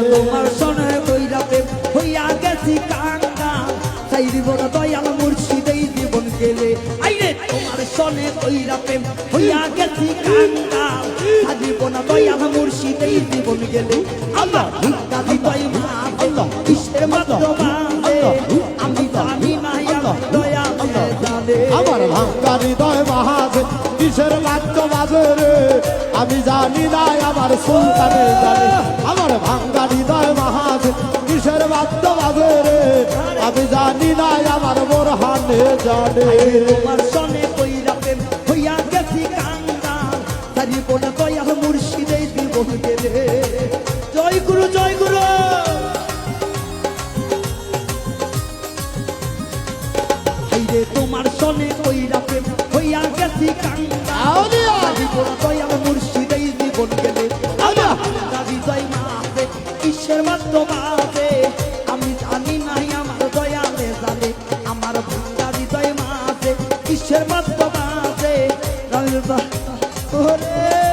তোমার সনে কইরা প্রেম হইয়া গেছি কাঙ্গাল চাইব না দয়াল মুর্শিদেই জীবন গেলে আইরে তোমার সনে কইরা প্রেম হইয়া গেছি কাঙ্গাল চাইব না দয়াল মুর্শিদেই জীবন গেলে আল্লাহ ভিক্ষা দিবাই মা আল্লাহ কিসের মাধ্যমে আমি জানি না আল্লাহ দয়াল জানে আমার ভাঙ্গা হৃদয় মাঝে কিসের বাদ্য বাজে রে আমি জানি না আমার সুলতানে জানে আমার ভাঙ্গা হৃদয় মাঝে কিসের বাদ্য বাজে রে আমি জানি না আমার বোরহানে জানে তোমার সনে কইরা প্রেম হইয়া গেছি কাঙ্গাল চাইব না দয়াল মুর্শিদেই জীবন গেলে জয় গুরু জয় গুরু হাইরে তোমার সনে কইরা প্রেম হইয়া গেছি কাঙ্গাল চাইব না দয়াল মুর্শিদেই জীবন গেলে আল্লাহ দাবি জয় মাঝে ঈশ্বর মাধ্যমে আমি জানি নাই আমার দয়ালে জানে আমার ভাঙ্গা হৃদয় মাঝে ঈশ্বর মাধ্যমে ওরে